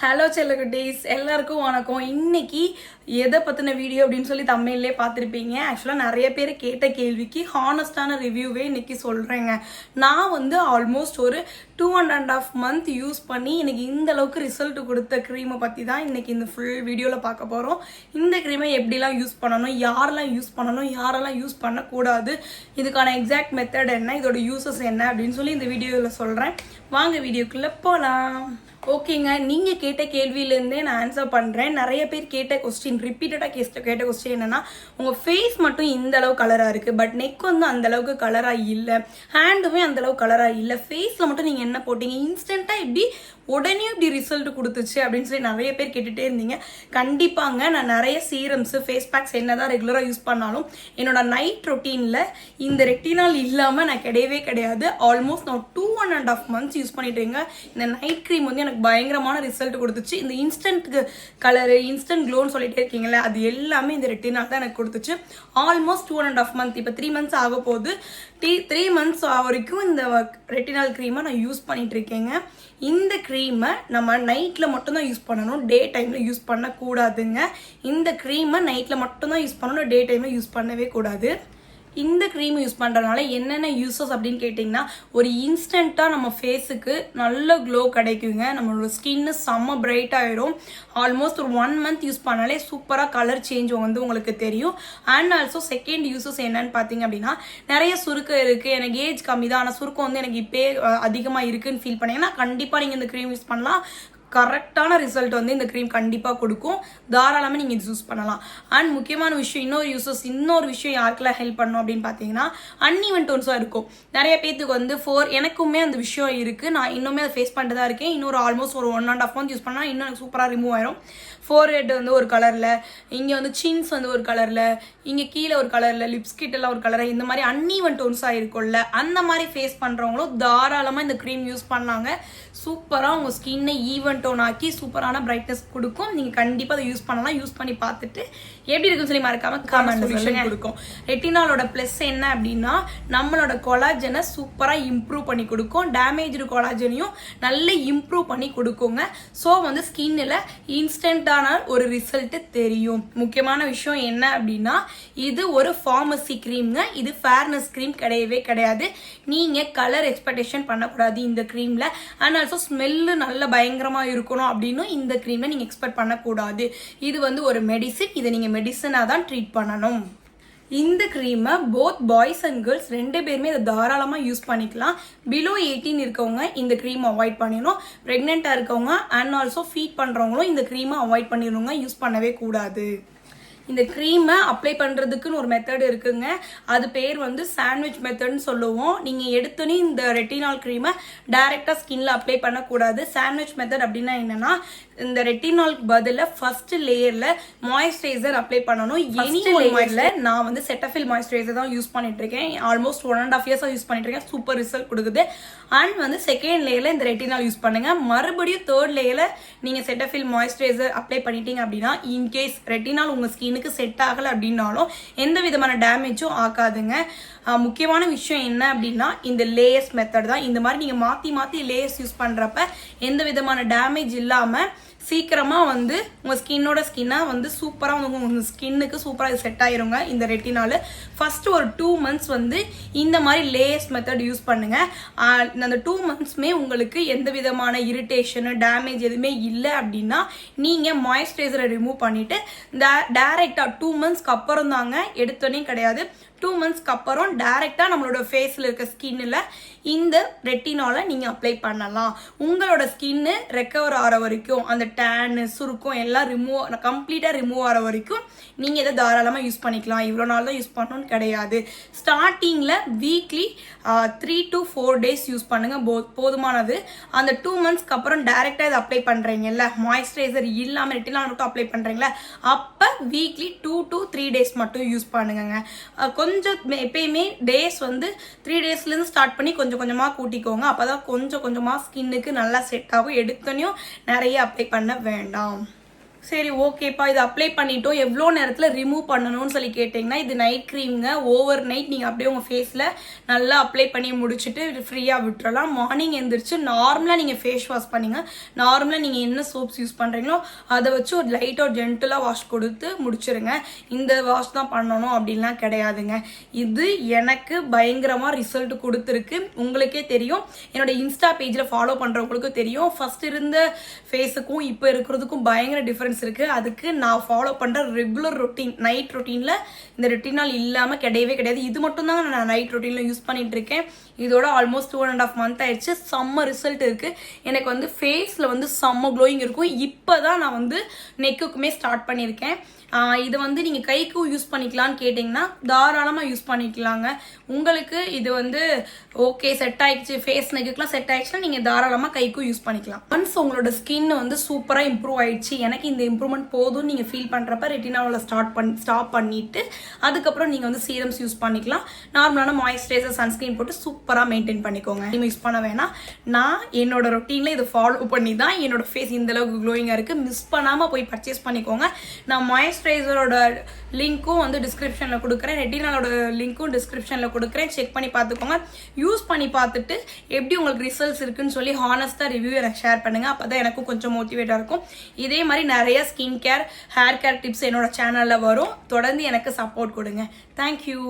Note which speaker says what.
Speaker 1: Hello செல்லகுட்டீஸ், எல்லாருக்கும் வணக்கம். இன்னைக்கு எதை பற்றின வீடியோ அப்படின்னு சொல்லி தமிழ்லே பார்த்துருப்பீங்க. ஆக்சுவலாக நிறைய பேர் கேட்ட கேள்விக்கு ஹானஸ்டான ரிவ்யூவே இன்னைக்கு சொல்கிறேங்க. நான் வந்து ஆல்மோஸ்ட் ஒரு 2.5 month யூஸ் பண்ணி எனக்கு இந்த அளவுக்கு ரிசல்ட் கொடுத்த க்ரீமை பற்றி தான் இன்னைக்கு இந்த ஃபுல் வீடியோவில் பார்க்க போகிறோம். இந்த க்ரீமை எப்படிலாம் யூஸ் பண்ணணும், யாரெல்லாம் யூஸ் பண்ணணும், யாரெல்லாம் யூஸ் பண்ணக்கூடாது, இதுக்கான எக்ஸாக்ட் மெத்தட் என்ன, இதோட யூசஸ் என்ன அப்படின்னு சொல்லி இந்த வீடியோவில் சொல்கிறேன். வாங்க வீடியோக்குள்ளே போகலாம். ஓகேங்க, நீங்கள் கேட்ட கேள்வியிலேருந்தே நான் ஆன்சர் பண்ணுறேன். நிறைய பேர் கேட்ட கொஸ்டின், ரிப்பீட்டடாக கேட்ட கொஸ்டின் என்னென்னா, உங்கள் ஃபேஸ் மட்டும் இந்த அளவு கலராக இருக்குது, பட் நெக் வந்து அந்தளவுக்கு கலராக இல்லை, ஹேண்டுமே அந்தளவுக்கு கலராக இல்லை, ஃபேஸில் மட்டும் நீங்கள் என்ன போட்டீங்க, இன்ஸ்டண்ட்டாக இப்படி உடனே இப்படி ரிசல்ட் கொடுத்துச்சு அப்படின்னு சொல்லி நிறைய பேர் கேட்டுகிட்டே இருந்தீங்க. கண்டிப்பாங்க, நான் நிறைய சீரம்ஸு ஃபேஸ் பேக்ஸ் என்ன தான் ரெகுலராக யூஸ் பண்ணாலும் என்னோட நைட் ரொட்டீனில் இந்த ரெட்டினால் இல்லாமல் நான் கிடையாது. ஆல்மோஸ்ட் நான் 2.5 months யூஸ் பண்ணிட்டேங்க. இந்த நைட் க்ரீம் வந்து எனக்கு பயங்கரமான ரிசல்ட் கொடுத்துச்சு. இந்த இன்ஸ்டன்ட் கலரு, இன்ஸ்டன்ட் க்ளோன்னு சொல்லிட்டே இருக்கீங்களே, அது எல்லாமே இந்த ரெட்டினால் தான் எனக்கு கொடுத்துச்சு. ஆல்மோஸ்ட் 2.5 months, இப்போ 3 months ஆக போகுது. 3 months வரைக்கும் இந்த ரெட்டினால் க்ரீமை நான் யூஸ் பண்ணிட்டு இருக்கேங்க. இந்த க்ரீமை நம்ம நைட்டில் மட்டும்தான் யூஸ் பண்ணணும், டே டைமில் யூஸ் பண்ணக்கூடாதுங்க. இந்த க்ரீமை நைட்டில் மட்டும்தான் யூஸ் பண்ணணும், டே டைமில் யூஸ் பண்ணவே கூடாது. இந்த க்ரீம் யூஸ் பண்ணுறதுனால என்னென்ன யூஸஸ் அப்படின்னு கேட்டிங்கன்னா, ஒரு இன்ஸ்டண்ட்டாக நம்ம ஃபேஸுக்கு நல்ல க்ளோ கிடைக்குங்க. நம்மளோட ஸ்கின்னு செம்ம பிரைட் ஆகிடும். ஆல்மோஸ்ட் ஒரு 1 month யூஸ் பண்ணாலே சூப்பராக கலர் சேஞ்ச் வந்து உங்களுக்கு தெரியும். அண்ட் ஆல்சோ செகண்ட் யூஸஸ் என்னன்னு பார்த்தீங்க அப்படின்னா, நிறைய சுருக்கம் இருக்குது, எனக்கு ஏஜ் கம்மி தான், ஆனால் சுருக்கம் வந்து எனக்கு இப்போ அதிகமாக இருக்குதுன்னு ஃபீல் பண்ணீங்கன்னா கண்டிப்பாக நீங்கள் இந்த க்ரீம் யூஸ் பண்ணலாம். கரெக்டான ரிசல்ட் வந்து இந்த க்ரீம் கண்டிப்பாக கொடுக்கும். தாராளமாக நீங்கள் இது யூஸ் பண்ணலாம். அண்ட் முக்கியமான விஷயம், இன்னொரு விஷயம் யாருக்கெல்லாம் ஹெல்ப் பண்ணணும் அப்படின்னு பார்த்தீங்கன்னா, அன்இவன் டோன்ஸாக இருக்கும். நிறைய பேத்துக்கு வந்து எனக்குமே அந்த விஷயம் இருக்குது. நான் இன்னுமே அதை ஃபேஸ் பண்ணிட்டு தான் இருக்கேன். இன்னொரு ஆல்மோஸ்ட் ஒரு 1.5 month யூஸ் பண்ணால் இன்னும் எனக்கு சூப்பராக ரிமூவ் ஆயிரும். ஃபோர்ஹெட் வந்து ஒரு கலரில், இங்கே வந்து சின்ஸ் வந்து ஒரு கலரில், இங்கே கீழே ஒரு கலரில், லிப்ஸ் கிட்டெல்லாம் ஒரு கலரில், இந்த மாதிரி அன்இவன் டோன்ஸாக இருக்கும்ல, அந்த மாதிரி ஃபேஸ் பண்ணுறவங்களும் தாராளமாக இந்த க்ரீம் யூஸ் பண்ணாங்க. சூப்பராக உங்கள் ஸ்கின்னை ஈவன் டோன் ஆக்கி சூப்பரான பிரைட்னஸ் கொடுக்கும். நீங்கள் கண்டிப்பாக அதை யூஸ் பண்ணலாம். யூஸ் பண்ணி பார்த்துட்டு எப்படி இருக்குன்னு சொல்லி மறக்காம கமெண்ட் கொடுக்கும். ரெட்டினாலோட ப்ளஸ் என்ன அப்படின்னா, நம்மளோட கொலாஜனை சூப்பராக இம்ப்ரூவ் பண்ணி கொடுக்கும். டேமேஜ்டு கொலாஜனையும் நல்ல இம்ப்ரூவ் பண்ணி கொடுக்குங்க. ஸோ வந்து ஸ்கின்னில் இன்ஸ்டன்ட்டான ஒரு ரிசல்ட் தெரியும். முக்கியமான விஷயம் என்ன அப்படின்னா, இது ஒரு ஃபார்மசி க்ரீம்ங்க. இது ஃபேர்னஸ் க்ரீம் கிடையாது. நீங்கள் கலர் எக்ஸ்பெக்டேஷன் பண்ணக்கூடாது இந்த க்ரீமில். அண்ட் ஆல்சோ ஸ்மெல்லு நல்ல பயங்கரமாக இருக்கணும் அப்படின்னு இந்த க்ரீமை நீங்கள் எக்ஸ்பெக்ட் பண்ணக்கூடாது. இது வந்து ஒரு மெடிசின். இதை நீங்கள் மெடிசனாக தான் ட்ரீட் பண்ணணும். இந்த க்ரீமை போத் பாய்ஸ் அண்ட் கேர்ள்ஸ் 2 பேருமே இதை தாராளமாக யூஸ் பண்ணிக்கலாம். பிலோ 18 இருக்கவங்க இந்த க்ரீம் அவாய்ட் பண்ணிடணும். ப்ரெக்னெண்ட்டாக இருக்கவங்க அண்ட் ஆல்சோ ஃபீட் பண்ணுறவங்களும் இந்த க்ரீமை அவாய்ட் பண்ணிடணுங்க, யூஸ் பண்ணவே கூடாது. இந்த க்ரீமை அப்ளை பண்ணுறதுக்குன்னு ஒரு மெத்தட் இருக்குங்க. அது பேர் வந்து சாண்ட்விச் மெத்தட்னு சொல்லுவோம். நீங்கள் எடுத்தோன்னே இந்த ரெட்டினால் க்ரீமை டைரெக்டாக ஸ்கின்ல அப்ளை பண்ணக்கூடாது. சாண்ட்விச் மெத்தட் அப்படின்னா என்னன்னா, இந்த ரெட்டினாலுக்கு பதிலாக ஃபர்ஸ்ட் லேயரில் மாய்ஸ்சரைசர் அப்ளை பண்ணணும். எனி லேயரில் நான் வந்து செட்டஃபில் மாய்ஸ்சரைசர் தான் யூஸ் பண்ணிட்டு இருக்கேன். ஆல்மோஸ்ட் 1.5 years யூஸ் பண்ணிட்டு இருக்கேன். சூப்பர் ரிசல்ட் கொடுக்குது. அண்ட் வந்து செகண்ட் லேயரில் இந்த ரெட்டினால் யூஸ் பண்ணுங்க. மறுபடியும் தேர்ட் லேயரில் நீங்கள் செட்டஃபில் மாய்ஸ்சரைசர் அப்ளை பண்ணிட்டீங்க அப்படின்னா, இன்கேஸ் ரெட்டினால் உங்கள் ஸ்கின் செட் ஆகலை அப்படின்னாலும் எந்த விதமான டேமேஜும் ஆகாதுங்க. முக்கியமான விஷயம் என்ன அப்படின்னா, இந்த லேயர்ஸ் மெத்தட் தான். இந்த மாதிரி நீங்கள் மாற்றி லேயர்ஸ் யூஸ் பண்ணுறப்ப எந்த விதமான டேமேஜ் இல்லாமல் சீக்கிரமாக வந்து உங்கள் ஸ்கின்னாக வந்து சூப்பராக வந்து உங்கள் ஸ்கின்னுக்கு சூப்பராக செட் ஆயிருங்க. இந்த ரெட்டினால் ஃபஸ்ட்டு ஒரு 2 months வந்து இந்த மாதிரி லேயர்ஸ் மெத்தட் யூஸ் பண்ணுங்கள். அந்த 2 monthsமே உங்களுக்கு எந்த விதமான இரிட்டேஷனு டேமேஜ் எதுவுமே இல்லை அப்படின்னா நீங்கள் மாய்ஸ்சரைசரை ரிமூவ் பண்ணிவிட்டு டேரெக்டாக 2 monthsக்கு அப்புறம் தாங்க, எடுத்தோன்னே கிடையாது, 2 monthsக்கு அப்புறம் டைரெக்டாக நம்மளோட ஃபேஸில் இருக்க ஸ்கின்னில் இந்த ரெட்டினாலை நீங்கள் அப்ளை பண்ணலாம். உங்களோட ஸ்கின்னு ரெக்கவர் ஆகிற வரைக்கும், அந்த டேனு சுருக்கம் எல்லாம் கம்ப்ளீட்டாக ரிமூவ் ஆகிற வரைக்கும் நீங்கள் இதை தாராளமாக யூஸ் பண்ணிக்கலாம். இவ்வளோ நாள் தான் யூஸ் பண்ணணும்னு கிடையாது. ஸ்டார்டிங்கில் வீக்லி 3 to 4 days யூஸ் பண்ணுங்கள், போதுமானது. அந்த 2 monthsக்கு அப்புறம் டைரெக்டாக இதை அப்ளை பண்ணுறீங்கல்ல, மாய்ஸ்சரைசர் இல்லாமல் ரெட்டினால் மட்டும் அப்ளை பண்ணுறீங்களா, அப்போ வீக்லி 2 to 3 days மட்டும் யூஸ் பண்ணுங்க. கொஞ்சம் எப்பயுமே டேஸ் வந்து 3 daysலேருந்து ஸ்டார்ட் பண்ணி கொஞ்சம் கொஞ்சமாக கூட்டிக்கோங்க. அப்போ தான் கொஞ்சமாக ஸ்கின்னுக்கு நல்லா செட் ஆகும். எடுத்தோன்னையும் நிறைய அப்ளை பண்ண வேண்டாம். சரி ஓகேப்பா இது அப்ளை பண்ணிட்டோம், எவ்வளோ நேரத்தில் ரிமூவ் பண்ணணும்னு சொல்லி கேட்டிங்கன்னா, இது நைட் க்ரீம்ங்க. ஓவர் நைட் நீங்கள் அப்படியே உங்கள் ஃபேஸில் நல்லா அப்ளை பண்ணி முடிச்சுட்டு ஃப்ரீயாக விட்டுறலாம். மார்னிங் எழுந்திரிச்சு நார்மலாக நீங்கள் ஃபேஸ் வாஷ் பண்ணிங்க. நார்மலாக நீங்கள் என்ன சோப்ஸ் யூஸ் பண்ணுறீங்களோ அதை வச்சு ஒரு லைட்டாக ஒரு ஜென்டலாக வாஷ் கொடுத்து முடிச்சிருங்க. இந்த வாஷ் தான் பண்ணணும் அப்படின்லாம் கிடையாதுங்க. இது எனக்கு பயங்கரமாக ரிசல்ட் கொடுத்துருக்கு. உங்களுக்கே தெரியும், என்னோட இன்ஸ்டா பேஜில் ஃபாலோ பண்ணுறவங்களுக்கும் தெரியும். ஃபர்ஸ்ட் இருந்த ஃபேஸுக்கும் இப்போ இருக்கிறதுக்கும் பயங்கர டிஃப்ரென்ஸ் இருக்கு. அதுக்கு நான் ஃபாலோ பண்ற ரெகுலர் ரொட்டீன், நைட் ரொட்டீன்ல இந்த ரெட்டினால் இல்லாம கிடையவே கிடையாது. இது மட்டும் தான் நான் நைட் ரொட்டீன்ல யூஸ் பண்ணிட்டு இருக்கேன். இதோட ஆல்மோஸ்ட் 2.5 month ஆயிடுச்சு. செம்ம ரிசல்ட் இருக்கு. எனக்கு வந்து ஃபேஸ்ல வந்து செம்ம க்ளோயிங் இருக்கும். இப்போதான் நான் வந்து நெக்குக்குமே ஸ்டார்ட் பண்ணியிருக்கேன். இது வந்து நீங்கள் கைக்கும் யூஸ் பண்ணிக்கலான்னு கேட்டிங்கன்னா தாராளமாக யூஸ் பண்ணிக்கலாங்க. உங்களுக்கு இது வந்து ஓகே செட் ஆயிடுச்சு, ஃபேஸ் நெக்குக்குலாம் செட் ஆயிடுச்சுன்னா நீங்கள் தாராளமாக கைக்கும் யூஸ் பண்ணிக்கலாம். ஒன்ஸ் உங்களோட ஸ்கின் வந்து சூப்பராக இம்ப்ரூவ் ஆயிடுச்சு, எனக்கு இந்த இம்ப்ரூவ்மெண்ட் போதும்னு நீங்கள் ஃபீல் பண்ணுறப்ப ரெட்டினாவில் ஸ்டாப் பண்ணிவிட்டு அதுக்கப்புறம் நீங்கள் வந்து சீரம்ஸ் யூஸ் பண்ணிக்கலாம். நார்மலான மாய்ஸ்சரைசர், சன்ஸ்கிரீன் போட்டு சூப்பராக மெயின்டைன் பண்ணிக்கோங்க. நீங்கள் யூஸ் பண்ண வேணாம். நான் என்னோட ரொட்டீனில் இதை ஃபாலோ பண்ணி தான் என்னோட ஃபேஸ் இந்தளவுக்கு க்ளோயிங்காக இருக்குது. மிஸ் பண்ணாமல் போய் பர்ச்சேஸ் பண்ணிக்கோங்க. நான் மாய்ஸ்சரைசரோட லிங்க்கும் வந்து டிஸ்கிரிப்ஷனில் கொடுக்குறேன், ரெட்டினாலோட லிங்க்கும் டிஸ்கிரிப்ஷனில் கொடுக்குறேன். செக் பண்ணி பார்த்துக்கோங்க. யூஸ் பண்ணி பார்த்துட்டு எப்படி உங்களுக்கு ரிசல்ட்ஸ் இருக்குன்னு சொல்லி ஹானஸ்ட்டாக ரிவ்யூ எனக்கு ஷேர் பண்ணுங்கள். அப்போ தான் எனக்கும் கொஞ்சம் மோட்டிவேட்டாக இருக்கும். இதே மாதிரி நிறைய skin care, hair care tips என்னோட சேனலில் வரும். தொடர்ந்து எனக்கு சப்போர்ட் கொடுங்க. தேங்க்யூ.